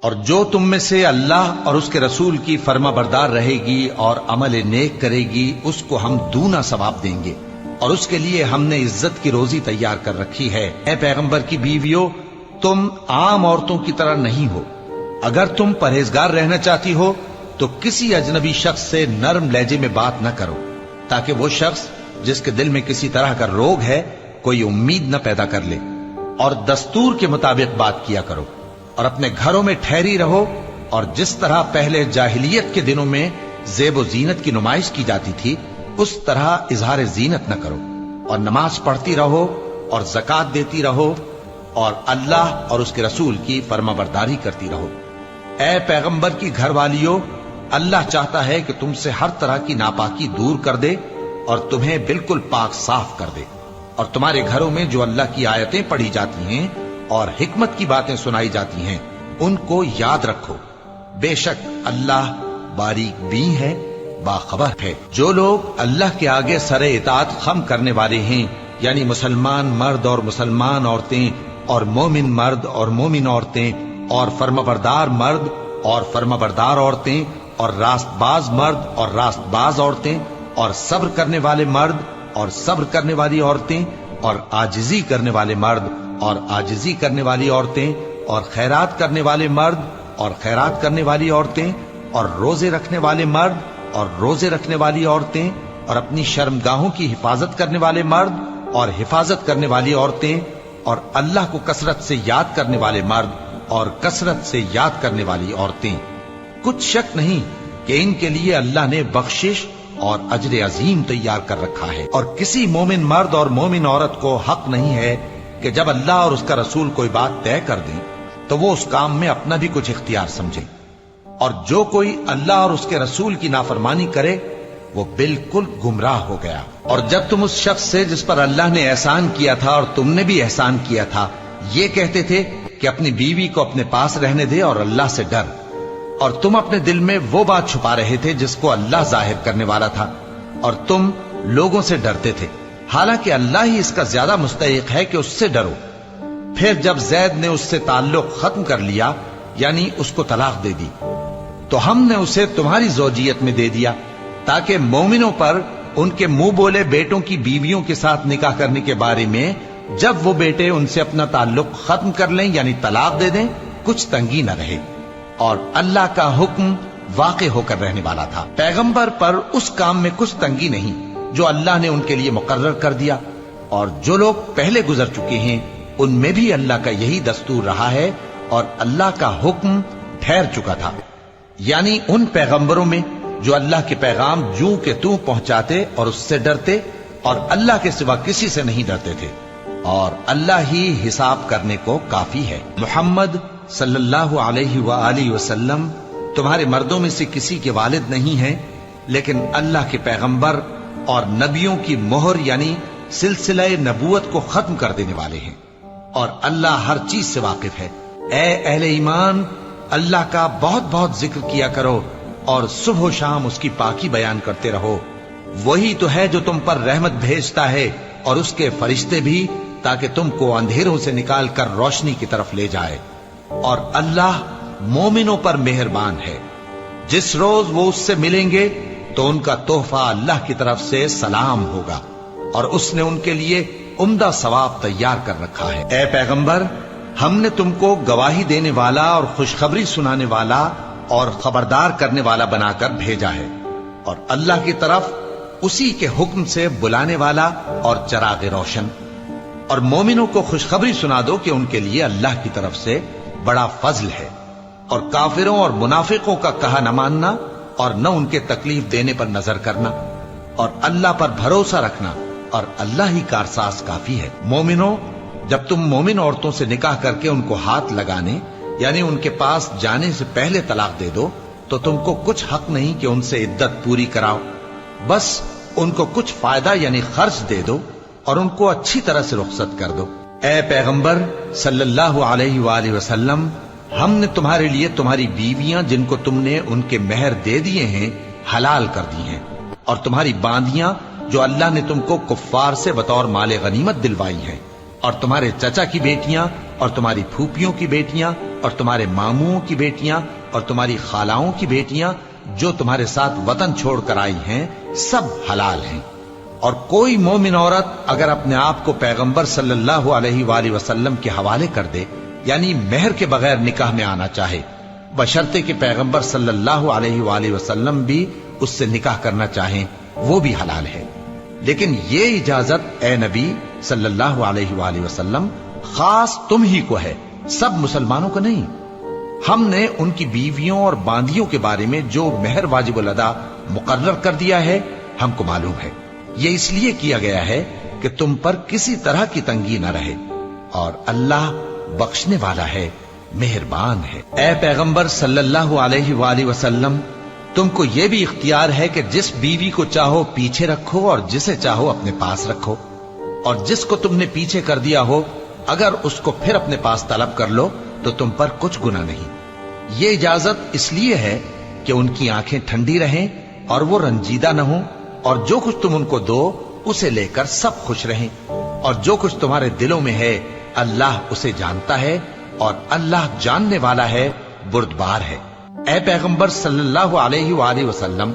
اور جو تم میں سے اللہ اور اس کے رسول کی فرما بردار رہے گی اور عمل نیک کرے گی اس کو ہم دونا ثواب دیں گے، اور اس کے لیے ہم نے عزت کی روزی تیار کر رکھی ہے۔ اے پیغمبر کی بیویوں، تم عام عورتوں کی طرح نہیں ہو۔ اگر تم پرہیزگار رہنا چاہتی ہو تو کسی اجنبی شخص سے نرم لہجے میں بات نہ کرو، تاکہ وہ شخص جس کے دل میں کسی طرح کا روگ ہے کوئی امید نہ پیدا کر لے، اور دستور کے مطابق بات کیا کرو، اور اپنے گھروں میں ٹھہری رہو، اور جس طرح پہلے جاہلیت کے دنوں میں زیب و زینت کی نمائش کی جاتی تھی اس طرح اظہار زینت نہ کرو، اور نماز پڑھتی رہو اور زکوٰۃ دیتی رہو، اور اللہ اور اس کے رسول کی فرما برداری کرتی رہو۔ اے پیغمبر کی گھر والیوں، اللہ چاہتا ہے کہ تم سے ہر طرح کی ناپاکی دور کر دے اور تمہیں بالکل پاک صاف کر دے، اور تمہارے گھروں میں جو اللہ کی آیتیں پڑھی جاتی ہیں اور حکمت کی باتیں سنائی جاتی ہیں ان کو یاد رکھو، بے شک اللہ باریک بین ہے، باخبر ہے۔ جو لوگ اللہ کے آگے سر اطاعت خم کرنے والے ہیں، یعنی مسلمان مرد اور مسلمان عورتیں، اور مومن مرد اور مومن عورتیں، اور فرمانبردار مرد اور فرمانبردار عورتیں، اور راست باز مرد اور راست باز عورتیں، اور صبر کرنے والے مرد اور صبر کرنے والی عورتیں، اور عاجزی کرنے والے مرد اور عاجزی کرنے والی عورتیں، اور خیرات کرنے والے مرد اور خیرات کرنے والی عورتیں، اور روزے رکھنے والے مرد اور روزے رکھنے والی عورتیں، اور اپنی شرمگاہوں کی حفاظت کرنے والے مرد اور حفاظت کرنے والی عورتیں، اور اللہ کو کثرت سے یاد کرنے والے مرد اور کثرت سے یاد کرنے والی عورتیں۔ کچھ شک نہیں کہ ان کے لیے اللہ نے بخشش اور اجر عظیم تیار کر رکھا ہے، اور کسی مومن مرد اور مومن عورت کو حق نہیں ہے کہ جب اللہ اور اس کا رسول کوئی بات طے کر دیں تو وہ اس کام میں اپنا بھی کچھ اختیار سمجھے، اور جو کوئی اللہ اور اس کے رسول کی نافرمانی کرے وہ بالکل گمراہ ہو گیا۔ اور جب تم اس شخص سے جس پر اللہ نے احسان کیا تھا اور تم نے بھی احسان کیا تھا یہ کہتے تھے کہ اپنی بیوی کو اپنے پاس رہنے دے اور اللہ سے ڈر، اور تم اپنے دل میں وہ بات چھپا رہے تھے جس کو اللہ ظاہر کرنے والا تھا، اور تم لوگوں سے ڈرتے تھے، حالانکہ اللہ ہی اس کا زیادہ مستحق ہے کہ اس سے ڈرو۔ پھر جب زید نے اس سے تعلق ختم کر لیا، یعنی اس کو طلاق دے دی، تو ہم نے اسے تمہاری زوجیت میں دے دیا تاکہ مومنوں پر ان کے منہ بولے بیٹوں کی بیویوں کے ساتھ نکاح کرنے کے بارے میں جب وہ بیٹے ان سے اپنا تعلق ختم کر لیں یعنی طلاق دے دیں کچھ تنگی نہ رہے، اور اللہ کا حکم واقع ہو کر رہنے والا تھا۔ پیغمبر پر اس کام میں کچھ تنگی نہیں جو اللہ نے ان کے لیے مقرر کر دیا، اور جو لوگ پہلے گزر چکے ہیں ان میں بھی اللہ کا یہی دستور رہا ہے، اور اللہ کا حکم ٹھہر چکا تھا، یعنی ان پیغمبروں میں جو اللہ کے پیغام جوں کہ توں پہنچاتے اور اس سے ڈرتے اور اللہ کے سوا کسی سے نہیں ڈرتے تھے، اور اللہ ہی حساب کرنے کو کافی ہے۔ محمد صلی اللہ علیہ وآلہ وسلم تمہارے مردوں میں سے کسی کے والد نہیں ہیں، لیکن اللہ کے پیغمبر اور نبیوں کی مہر یعنی سلسلہ نبوت کو ختم کر دینے والے ہیں، اور اللہ ہر چیز سے واقف ہے۔ اے اہل ایمان، اللہ کا بہت بہت ذکر کیا کرو اور صبح و شام اس کی پاکی بیان کرتے رہو، وہی تو ہے جو تم پر رحمت بھیجتا ہے اور اس کے فرشتے بھی، تاکہ تم کو اندھیروں سے نکال کر روشنی کی طرف لے جائے، اور اللہ مومنوں پر مہربان ہے۔ جس روز وہ اس سے ملیں گے تو ان کا تحفہ اللہ کی طرف سے سلام ہوگا، اور اس نے ان کے لیے عمدہ ثواب تیار کر رکھا ہے۔ اے پیغمبر، ہم نے تم کو گواہی دینے والا اور خوشخبری سنانے والا اور خبردار کرنے والا بنا کر بھیجا ہے، اور اللہ کی طرف اسی کے حکم سے بلانے والا اور چراغ روشن۔ اور مومنوں کو خوشخبری سنا دو کہ ان کے لیے اللہ کی طرف سے بڑا فضل ہے، اور کافروں اور منافقوں کا کہا نہ ماننا اور نہ ان کے تکلیف دینے پر نظر کرنا، اور اللہ پر بھروسہ رکھنا، اور اللہ ہی کارساز کافی ہے۔ مومنوں، جب تم مومن عورتوں سے نکاح کر کے ان کو ہاتھ لگانے یعنی ان کے پاس جانے سے پہلے طلاق دے دو تو تم کو کچھ حق نہیں کہ ان سے عدت پوری کراؤ، بس ان کو کچھ فائدہ یعنی خرچ دے دو اور ان کو اچھی طرح سے رخصت کر دو۔ اے پیغمبر صلی اللہ علیہ وآلہ وسلم، ہم نے تمہارے لیے تمہاری بیویاں جن کو تم نے ان کے مہر دے دیے ہیں حلال کر دی ہیں، اور تمہاری باندیاں جو اللہ نے تم کو کفار سے بطور مال غنیمت دلوائی ہیں، اور تمہارے چچا کی بیٹیاں اور تمہاری پھوپھیوں کی بیٹیاں اور تمہارے ماموں کی بیٹیاں اور تمہاری خالاؤں کی بیٹیاں جو تمہارے ساتھ وطن چھوڑ کر آئی ہیں سب حلال ہیں۔ اور کوئی مومن عورت اگر اپنے آپ کو پیغمبر صلی اللہ علیہ وآلہ وسلم کے حوالے کر دے، یعنی مہر کے بغیر نکاح میں آنا چاہے، بشرطے کہ پیغمبر صلی اللہ علیہ وآلہ وسلم بھی اس سے نکاح کرنا چاہیں، وہ بھی حلال ہے۔ لیکن یہ اجازت اے نبی صلی اللہ علیہ وآلہ وسلم خاص تم ہی کو ہے، سب مسلمانوں کو نہیں۔ ہم نے ان کی بیویوں اور باندیوں کے بارے میں جو مہر واجب الادا مقرر کر دیا ہے ہم کو معلوم ہے، یہ اس لیے کیا گیا ہے کہ تم پر کسی طرح کی تنگی نہ رہے، اور اللہ بخشنے والا ہے، مہربان ہے۔ اے پیغمبر صلی اللہ علیہ وآلہ وسلم، تم کو یہ بھی اختیار ہے کہ جس بیوی کو چاہو پیچھے رکھو اور جسے چاہو اپنے پاس رکھو، اور جس کو تم نے پیچھے کر دیا ہو اگر اس کو پھر اپنے پاس طلب کر لو تو تم پر کچھ گناہ نہیں۔ یہ اجازت اس لیے ہے کہ ان کی آنکھیں ٹھنڈی رہیں اور وہ رنجیدہ نہ ہوں، اور جو کچھ تم ان کو دو اسے لے کر سب خوش رہیں، اور جو کچھ تمہارے دلوں میں ہے اللہ اسے جانتا ہے، اور اللہ جاننے والا ہے، بردبار ہے۔ اے پیغمبر صلی اللہ علیہ وآلہ وسلم،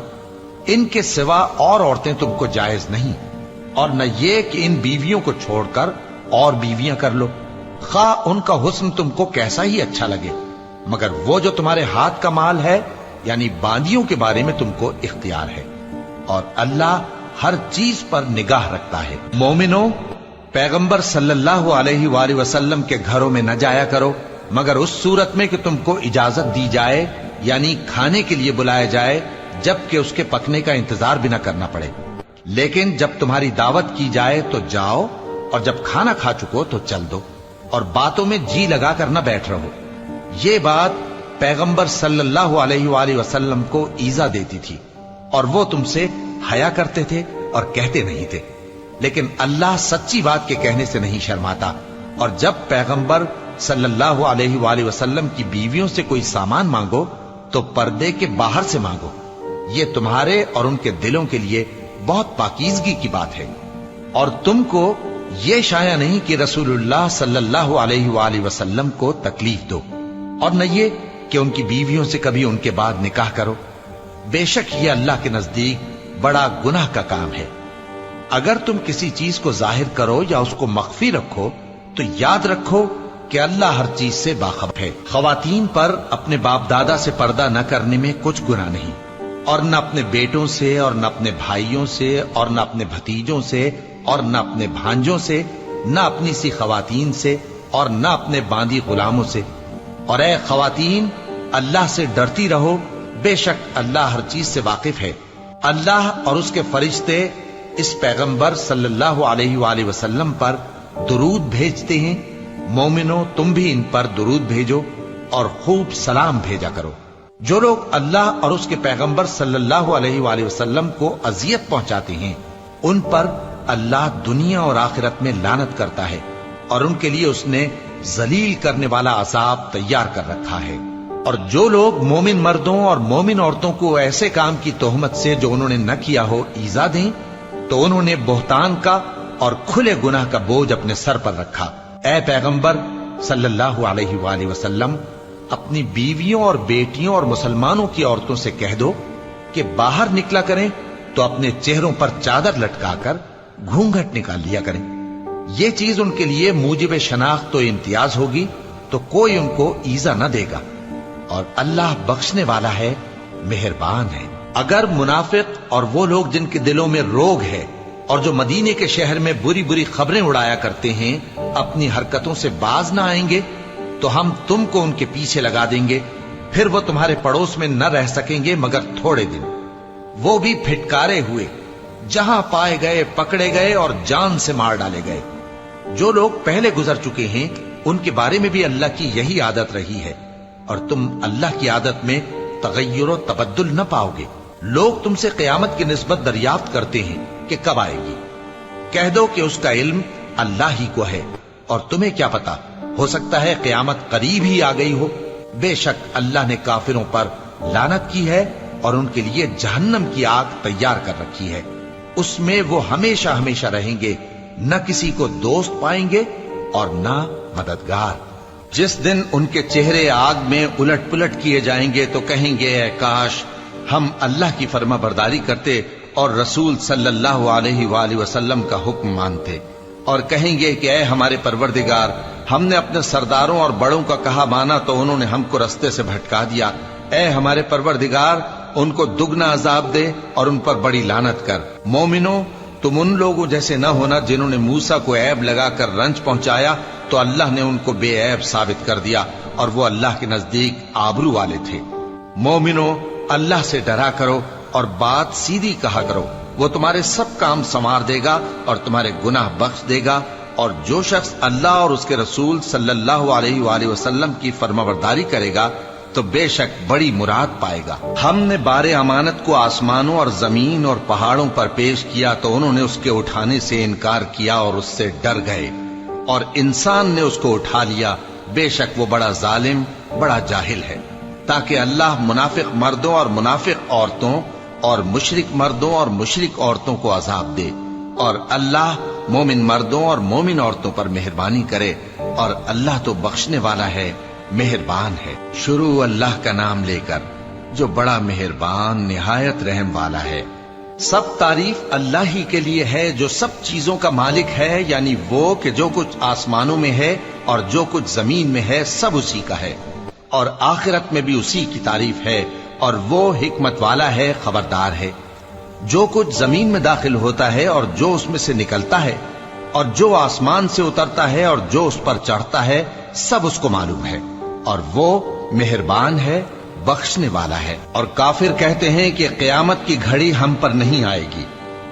ان کے سوا اور عورتیں تم کو جائز نہیں، اور نہ یہ کہ ان بیویوں کو چھوڑ کر اور بیویاں کر لو، خواہ ان کا حسن تم کو کیسا ہی اچھا لگے، مگر وہ جو تمہارے ہاتھ کا مال ہے یعنی باندیوں کے بارے میں تم کو اختیار ہے، اور اللہ ہر چیز پر نگاہ رکھتا ہے۔ مومنوں، پیغمبر صلی اللہ علیہ وآلہ وسلم کے گھروں میں نہ جایا کرو مگر اس صورت میں کہ تم کو اجازت دی جائے، یعنی کھانے کے لیے بلایا جائے جبکہ اس کے پکنے کا انتظار بھی نہ کرنا پڑے۔ لیکن جب تمہاری دعوت کی جائے تو جاؤ، اور جب کھانا کھا چکو تو چل دو، اور باتوں میں جی لگا کر نہ بیٹھ رہو۔ یہ بات پیغمبر صلی اللہ علیہ وآلہ وسلم کو ایذا دیتی تھی، اور وہ تم سے حیا کرتے تھے اور کہتے نہیں تھے، لیکن اللہ سچی بات کے کہنے سے نہیں شرماتا، اور جب پیغمبر صلی اللہ علیہ وآلہ وسلم کی بیویوں سے کوئی سامان مانگو تو پردے کے باہر سے مانگو، یہ تمہارے اور ان کے دلوں کے لیے بہت پاکیزگی کی بات ہے۔ اور تم کو یہ شایع نہیں کہ رسول اللہ صلی اللہ علیہ وآلہ وسلم کو تکلیف دو، اور نہ یہ کہ ان کی بیویوں سے کبھی ان کے بعد نکاح کرو، بے شک یہ اللہ کے نزدیک بڑا گناہ کا کام ہے۔ اگر تم کسی چیز کو ظاہر کرو یا اس کو مخفی رکھو تو یاد رکھو کہ اللہ ہر چیز سے باخبر ہے۔ خواتین پر اپنے باپ دادا سے پردہ نہ کرنے میں کچھ گناہ نہیں، اور نہ اپنے بیٹوں سے اور نہ اپنے بھائیوں سے اور نہ اپنے بھتیجوں سے اور نہ اپنے بھانجوں سے، نہ اپنی سی خواتین سے اور نہ اپنے باندی غلاموں سے۔ اور اے خواتین، اللہ سے ڈرتی رہو، بے شک اللہ ہر چیز سے واقف ہے۔ اللہ اور اس کے فرشتے اس پیغمبر صلی اللہ علیہ وآلہ وسلم پر درود بھیجتے ہیں، مومنوں تم بھی ان پر درود بھیجو اور خوب سلام بھیجا کرو۔ جو لوگ اللہ اور اس کے پیغمبر صلی اللہ علیہ وآلہ وسلم کو اذیت پہنچاتے ہیں ان پر اللہ دنیا اور آخرت میں لعنت کرتا ہے، اور ان کے لیے اس نے ذلیل کرنے والا عذاب تیار کر رکھا ہے۔ اور جو لوگ مومن مردوں اور مومن عورتوں کو ایسے کام کی تہمت سے جو انہوں نے نہ کیا ہو ایذا دیں تو انہوں نے بہتان کا اور کھلے گناہ کا بوجھ اپنے سر پر رکھا۔ اے پیغمبر صلی اللہ علیہ وآلہ وسلم، اپنی بیویوں اور بیٹیوں اور مسلمانوں کی عورتوں سے کہہ دو کہ باہر نکلا کریں تو اپنے چہروں پر چادر لٹکا کر گھونگھٹ نکال لیا کریں، یہ چیز ان کے لیے موجب شناخت و امتیاز ہوگی تو کوئی ان کو ایذا نہ دے گا، اور اللہ بخشنے والا ہے، مہربان ہے۔ اگر منافق اور وہ لوگ جن کے دلوں میں روگ ہے اور جو مدینے کے شہر میں بری بری خبریں اڑایا کرتے ہیں اپنی حرکتوں سے باز نہ آئیں گے تو ہم تم کو ان کے پیچھے لگا دیں گے، پھر وہ تمہارے پڑوس میں نہ رہ سکیں گے مگر تھوڑے دن، وہ بھی پھٹکارے ہوئے، جہاں پائے گئے پکڑے گئے اور جان سے مار ڈالے گئے۔ جو لوگ پہلے گزر چکے ہیں ان کے بارے میں بھی اللہ کی یہی عادت رہی ہے، اور تم اللہ کی عادت میں تغیر و تبدل نہ پاؤ گے۔ لوگ تم سے قیامت کی نسبت دریافت کرتے ہیں کہ کب آئے گی، کہہ دو کہ اس کا علم اللہ ہی کو ہے، اور تمہیں کیا پتا، ہو سکتا ہے قیامت قریب ہی آ گئی ہو۔ بے شک اللہ نے کافروں پر لعنت کی ہے اور ان کے لیے جہنم کی آگ تیار کر رکھی ہے، اس میں وہ ہمیشہ ہمیشہ رہیں گے، نہ کسی کو دوست پائیں گے اور نہ مددگار۔ جس دن ان کے چہرے آگ میں الٹ پلٹ کیے جائیں گے تو کہیں گے اے کاش ہم اللہ کی فرما برداری کرتے اور رسول صلی اللہ علیہ وآلہ وسلم کا حکم مانتے، اور کہیں گے کہ اے ہمارے پروردگار، ہم نے اپنے سرداروں اور بڑوں کا کہا مانا تو انہوں نے ہم کو رستے سے بھٹکا دیا۔ اے ہمارے پروردگار، ان کو دگنا عذاب دے اور ان پر بڑی لعنت کر۔ مومنو، تم ان لوگوں جیسے نہ ہونا جنہوں نے موسیٰ کو عیب لگا کر رنج پہنچایا تو اللہ نے ان کو بے عیب ثابت کر دیا اور وہ اللہ کے نزدیک آبرو والے تھے۔ مومنو، اللہ سے ڈرا کرو اور بات سیدھی کہا کرو، وہ تمہارے سب کام سنوار دے گا اور تمہارے گناہ بخش دے گا، اور جو شخص اللہ اور اس کے رسول صلی اللہ علیہ وآلہ وسلم کی فرمانبرداری کرے گا تو بے شک بڑی مراد پائے گا۔ ہم نے بار امانت کو آسمانوں اور زمین اور پہاڑوں پر پیش کیا تو انہوں نے اس کے اٹھانے سے انکار کیا اور اس سے ڈر گئے، اور انسان نے اس کو اٹھا لیا، بے شک وہ بڑا ظالم، بڑا جاہل ہے۔ تاکہ اللہ منافق مردوں اور منافق عورتوں اور مشرک مردوں اور مشرک عورتوں کو عذاب دے، اور اللہ مومن مردوں اور مومن عورتوں پر مہربانی کرے، اور اللہ تو بخشنے والا ہے، مہربان ہے۔ شروع اللہ کا نام لے کر جو بڑا مہربان نہایت رحم والا ہے۔ سب تعریف اللہ ہی کے لیے ہے جو سب چیزوں کا مالک ہے، یعنی وہ کہ جو کچھ آسمانوں میں ہے اور جو کچھ زمین میں ہے سب اسی کا ہے، اور آخرت میں بھی اسی کی تعریف ہے، اور وہ حکمت والا ہے، خبردار ہے۔ جو کچھ زمین میں داخل ہوتا ہے اور جو اس میں سے نکلتا ہے، اور جو آسمان سے اترتا ہے اور جو اس پر چڑھتا ہے، سب اس کو معلوم ہے، اور وہ مہربان ہے، بخشنے والا ہے۔ اور کافر کہتے ہیں کہ قیامت کی گھڑی ہم پر نہیں آئے گی۔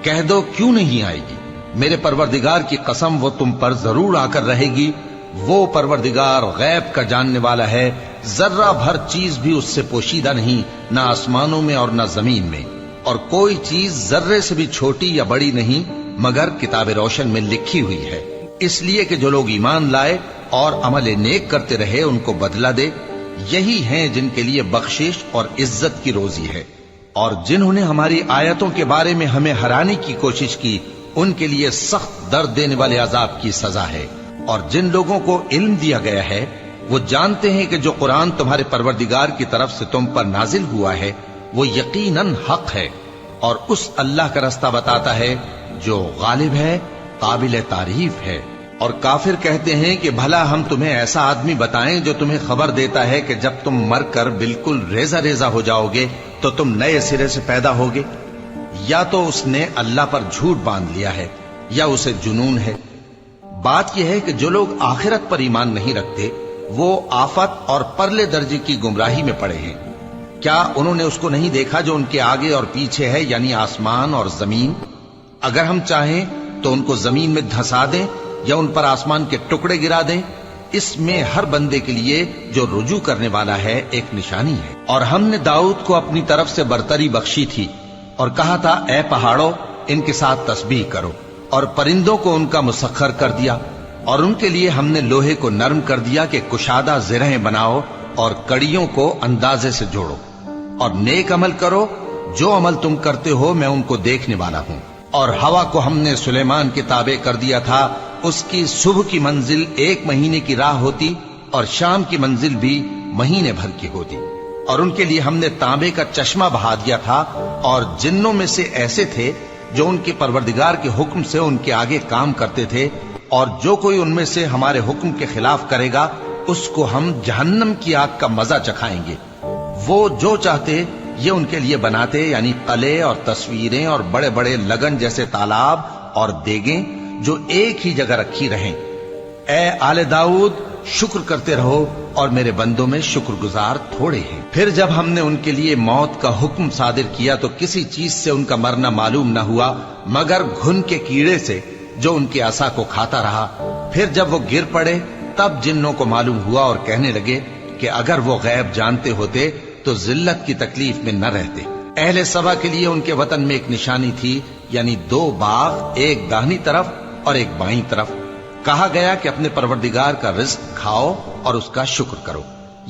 کہہ دو کیوں نہیں آئے گی؟ میرے پروردگار کی قسم وہ تم پر ضرور آ کر رہے گی۔ وہ پروردگار غیب کا جاننے والا ہے، ذرہ بھر چیز بھی اس سے پوشیدہ نہیں، نہ آسمانوں میں اور نہ زمین میں، اور کوئی چیز ذرے سے بھی چھوٹی یا بڑی نہیں مگر کتاب روشن میں لکھی ہوئی ہے، اس لیے کہ جو لوگ ایمان لائے اور عمل نیک کرتے رہے ان کو بدلہ دے۔ یہی ہیں جن کے لیے بخشش اور عزت کی روزی ہے، اور جنہوں نے ہماری آیتوں کے بارے میں ہمیں ہرانے کی کوشش کی ان کے لیے سخت درد دینے والے عذاب کی سزا ہے۔ اور جن لوگوں کو علم دیا گیا ہے وہ جانتے ہیں کہ جو قرآن تمہارے پروردگار کی طرف سے تم پر نازل ہوا ہے وہ یقیناً حق ہے، اور اس اللہ کا رستہ بتاتا ہے جو غالب ہے، قابل تعریف ہے۔ اور کافر کہتے ہیں کہ بھلا ہم تمہیں ایسا آدمی بتائیں جو تمہیں خبر دیتا ہے کہ جب تم مر کر بالکل ریزہ ریزہ ہو جاؤ گے تو تم نئے سرے سے پیدا ہوگے؟ یا تو اس نے اللہ پر جھوٹ باندھ لیا ہے یا اسے جنون ہے۔ بات یہ ہے کہ جو لوگ آخرت پر ایمان نہیں رکھتے وہ آفت اور پرلے درجے کی گمراہی میں پڑے ہیں۔ کیا انہوں نے اس کو نہیں دیکھا جو ان کے آگے اور پیچھے ہے، یعنی آسمان اور زمین؟ اگر ہم چاہیں تو ان کو زمین میں دھسا دیں یا ان پر آسمان کے ٹکڑے گرا دیں، اس میں ہر بندے کے لیے جو رجوع کرنے والا ہے ایک نشانی ہے۔ اور ہم نے داؤد کو اپنی طرف سے برتری بخشی تھی اور کہا تھا اے پہاڑوں ان کے ساتھ تسبیح کرو، اور پرندوں کو ان کا مسخر کر دیا، اور ان کے لیے ہم نے لوہے کو نرم کر دیا کہ کشادہ زرہیں بناؤ اور کڑیوں کو اندازے سے جوڑو، اور نیک عمل کرو، جو عمل تم کرتے ہو میں ان کو دیکھنے والا ہوں۔ اور ہوا کو ہم نے سلیمان کے تابع کر دیا تھا، اس کی صبح کی منزل 1 مہینے کی راہ ہوتی اور شام کی منزل بھی مہینے بھر کی ہوتی۔ اور ان کے لیے ہم نے تانبے کا چشمہ بہا دیا تھا، اور جنوں میں سے ایسے تھے جو ان کے پروردگار کے حکم سے ان کے آگے کام کرتے تھے، اور جو کوئی ان میں سے ہمارے حکم کے خلاف کرے گا اس کو ہم جہنم کی آگ کا مزہ چکھائیں گے۔ وہ جو چاہتے یہ ان کے لیے بناتے، یعنی قلعے اور تصویریں اور بڑے بڑے لگن جیسے تالاب اور دیگیں جو ایک ہی جگہ رکھی رہیں۔ اے آل داؤد، شکر کرتے رہو اور میرے بندوں میں شکر گزار تھوڑے ہیں۔ پھر جب ہم نے ان کے لیے موت کا حکم صادر کیا تو کسی چیز سے ان کا مرنا معلوم نہ ہوا مگر گھن کے کیڑے سے جو ان کے عصا کو کھاتا رہا۔ پھر جب وہ گر پڑے تب جنوں کو معلوم ہوا اور کہنے لگے کہ اگر وہ غیب جانتے ہوتے تو ذلت کی تکلیف میں نہ رہتے۔ اہل سبا کے لیے ان کے وطن میں ایک نشانی تھی، یعنی 2 باغ، ایک داہنی طرف اور ایک بائیں طرف۔ کہا گیا کہ اپنے پروردگار کا رزق کھاؤ اور اس کا شکر کرو،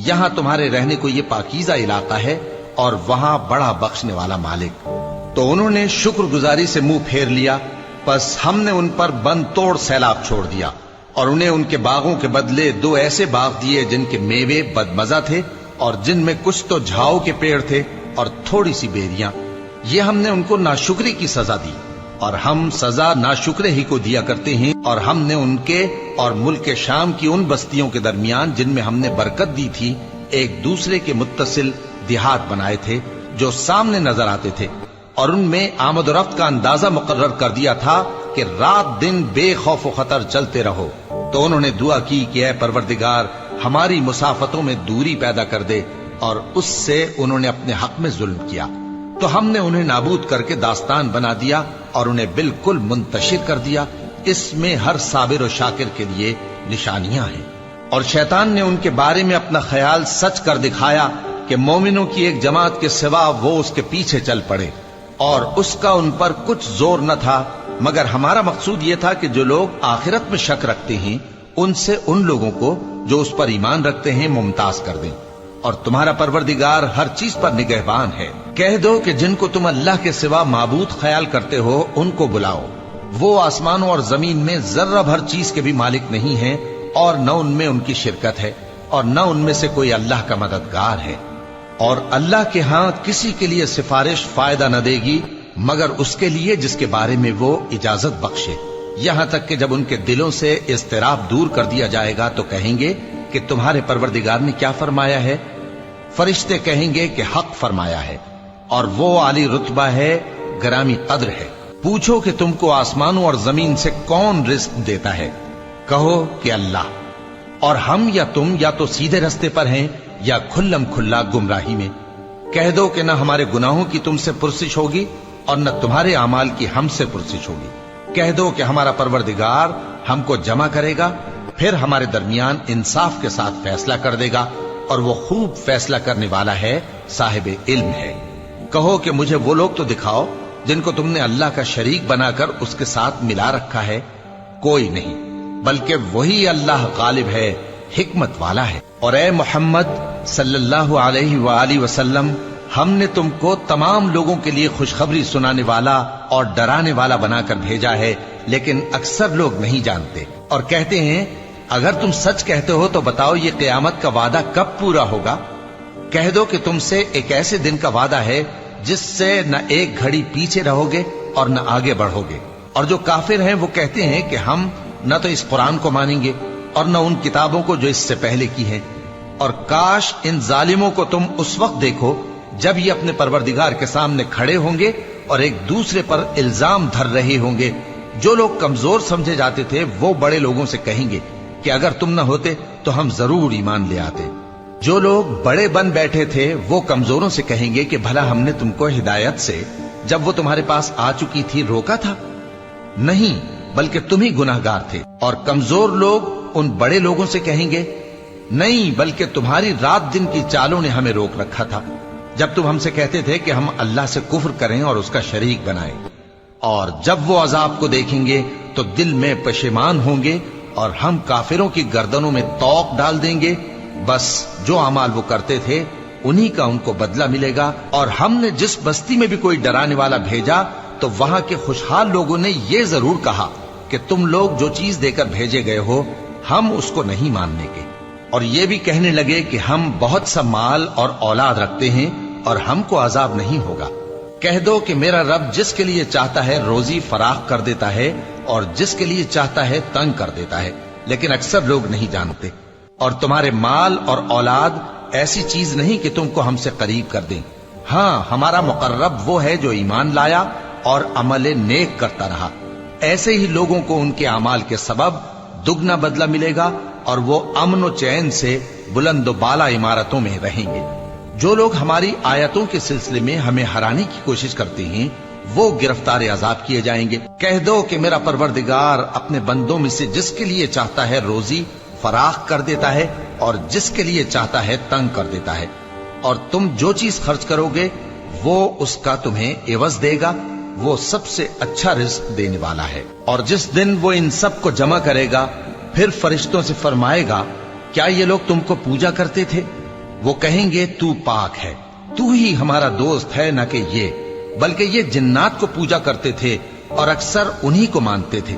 یہاں تمہارے رہنے کو یہ پاکیزہ علاقہ ہے اور وہاں بڑا بخشنے والا مالک۔ تو انہوں نے شکر گزاری سے منہ پھیر لیا، پس ہم نے ان پر بند توڑ سیلاب چھوڑ دیا، اور انہیں ان کے باغوں کے بدلے 2 ایسے باغ دیے جن کے میوے بدمزہ تھے اور جن میں کچھ تو جھاؤ کے پیڑ تھے اور تھوڑی سی بیریاں۔ یہ ہم نے ان کو ناشکری کی سزا دی، اور ہم سزا ناشکرے ہی کو دیا کرتے ہیں۔ اور ہم نے ان کے اور ملک شام کی ان بستیوں کے درمیان جن میں ہم نے برکت دی تھی ایک دوسرے کے متصل دیہات بنائے تھے جو سامنے نظر آتے تھے، اور ان میں آمد و رفت کا اندازہ مقرر کر دیا تھا کہ رات دن بے خوف و خطر چلتے رہو۔ تو انہوں نے دعا کی کہ اے پروردگار ہماری مسافتوں میں دوری پیدا کر دے، اور اس سے انہوں نے اپنے حق میں ظلم کیا، تو ہم نے انہیں نابود کر کے داستان بنا دیا اور انہیں بالکل منتشر کر دیا۔ اس میں ہر صابر و شاکر کے لیے نشانیاں ہیں۔ اور شیطان نے ان کے بارے میں اپنا خیال سچ کر دکھایا کہ مومنوں کی ایک جماعت کے سوا وہ اس کے پیچھے چل پڑے، اور اس کا ان پر کچھ زور نہ تھا، مگر ہمارا مقصود یہ تھا کہ جو لوگ آخرت میں شک رکھتے ہیں ان سے ان لوگوں کو جو اس پر ایمان رکھتے ہیں ممتاز کر دیں۔ اور تمہارا پروردگار ہر چیز پر نگہبان ہے۔ کہہ دو کہ جن کو تم اللہ کے سوا معبود خیال کرتے ہو ان کو بلاؤ، وہ آسمانوں اور زمین میں ذرہ بھر چیز کے بھی مالک نہیں ہیں، اور نہ ان میں ان کی شرکت ہے، اور نہ ان میں سے کوئی اللہ کا مددگار ہے۔ اور اللہ کے ہاں کسی کے لیے سفارش فائدہ نہ دے گی مگر اس کے لیے جس کے بارے میں وہ اجازت بخشے، یہاں تک کہ جب ان کے دلوں سے اضطراب دور کر دیا جائے گا تو کہیں گے کہ تمہارے پروردگار نے کیا فرمایا ہے؟ فرشتے کہیں گے کہ حق فرمایا ہے، اور وہ عالی رتبہ ہے، گرامی قدر ہے۔ پوچھو کہ تم کو آسمانوں اور زمین سے کون رزق دیتا ہے؟ کہو کہ اللہ، اور ہم یا تم یا تو سیدھے رستے پر ہیں یا کھلم کھلا گمراہی میں۔ کہہ دو کہ نہ ہمارے گناہوں کی تم سے پرسش ہوگی اور نہ تمہارے اعمال کی ہم سے پرسش ہوگی۔ کہہ دو کہ ہمارا پروردگار ہم کو جمع کرے گا، پھر ہمارے درمیان انصاف کے ساتھ فیصلہ کر دے گا، اور وہ خوب فیصلہ کرنے والا ہے، صاحب علم ہے۔ کہو کہ مجھے وہ لوگ تو دکھاؤ جن کو تم نے اللہ کا شریک بنا کر اس کے ساتھ ملا رکھا ہے۔ کوئی نہیں، بلکہ وہی اللہ غالب ہے، حکمت والا ہے۔ اور اے محمد صلی اللہ علیہ وآلہ وسلم، ہم نے تم کو تمام لوگوں کے لیے خوشخبری سنانے والا اور ڈرانے والا بنا کر بھیجا ہے، لیکن اکثر لوگ نہیں جانتے، اور کہتے ہیں اگر تم سچ کہتے ہو تو بتاؤ یہ قیامت کا وعدہ کب پورا ہوگا؟ کہہ دو کہ تم سے ایک ایسے دن کا وعدہ ہے جس سے نہ ایک گھڑی پیچھے رہو گے اور نہ آگے بڑھو گے۔ اور جو کافر ہیں وہ کہتے ہیں کہ ہم نہ تو اس قرآن کو مانیں گے اور نہ ان کتابوں کو جو اس سے پہلے کی ہیں، اور کاش ان ظالموں کو تم اس وقت دیکھو جب یہ اپنے پروردگار کے سامنے کھڑے ہوں گے اور ایک دوسرے پر الزام دھر رہے ہوں گے۔ جو لوگ کمزور سمجھے جاتے تھے وہ بڑے لوگوں سے کہیں گے کہ اگر تم نہ ہوتے تو ہم ضرور ایمان لے آتے۔ جو لوگ بڑے بن بیٹھے تھے وہ کمزوروں سے کہیں گے کہ بھلا ہم نے تم کو ہدایت سے جب وہ تمہارے پاس آ چکی تھی روکا تھا؟ نہیں، بلکہ تم ہی گناہگار تھے۔ اور کمزور لوگ ان بڑے لوگوں سے کہیں گے نہیں، بلکہ تمہاری رات دن کی چالوں نے ہمیں روک رکھا تھا جب تم ہم سے کہتے تھے کہ ہم اللہ سے کفر کریں اور اس کا شریک بنائیں۔ اور جب وہ عذاب کو دیکھیں گے تو دل میں پشیمان ہوں گے، اور ہم کافروں کی گردنوں میں توق ڈال دیں گے۔ بس جو اعمال وہ کرتے تھے انہی کا ان کو بدلہ ملے گا۔ اور ہم نے جس بستی میں بھی کوئی ڈرانے والا بھیجا تو وہاں کے خوشحال لوگوں نے یہ ضرور کہا کہ تم لوگ جو چیز دے کر بھیجے گئے ہو ہم اس کو نہیں ماننے کے، اور یہ بھی کہنے لگے کہ ہم بہت سا مال اور اولاد رکھتے ہیں اور ہم کو عذاب نہیں ہوگا۔ کہہ دو کہ میرا رب جس کے لیے چاہتا ہے روزی فراخ کر دیتا ہے اور جس کے لیے چاہتا ہے تنگ کر دیتا ہے، لیکن اکثر لوگ نہیں جانتے۔ اور تمہارے مال اور اولاد ایسی چیز نہیں کہ تم کو ہم سے قریب کر دیں۔ ہاں، ہمارا مقرب وہ ہے جو ایمان لایا اور عمل نیک کرتا رہا۔ ایسے ہی لوگوں کو ان کے اعمال کے سبب دگنا بدلہ ملے گا، اور وہ امن و چین سے بلند و بالا عمارتوں میں رہیں گے۔ جو لوگ ہماری آیتوں کے سلسلے میں ہمیں ہرانے کی کوشش کرتے ہیں وہ گرفتار عذاب کیے جائیں گے۔ کہہ دو کہ میرا پروردگار اپنے بندوں میں سے جس کے لیے چاہتا ہے روزی فراخ کر دیتا ہے اور جس کے لیے چاہتا ہے تنگ کر دیتا ہے، اور تم جو چیز خرچ کرو گے وہ اس کا تمہیں عوض دے گا، وہ سب سے اچھا رزق دینے والا ہے۔ اور جس دن وہ ان سب کو جمع کرے گا پھر فرشتوں سے فرمائے گا کیا یہ لوگ تم کو پوجا کرتے تھے؟ وہ کہیں گے تو پاک ہے، تو ہی ہمارا دوست ہے، نہ کہ یہ، بلکہ یہ جنات کو پوجا کرتے تھے اور اکثر انہی کو مانتے تھے۔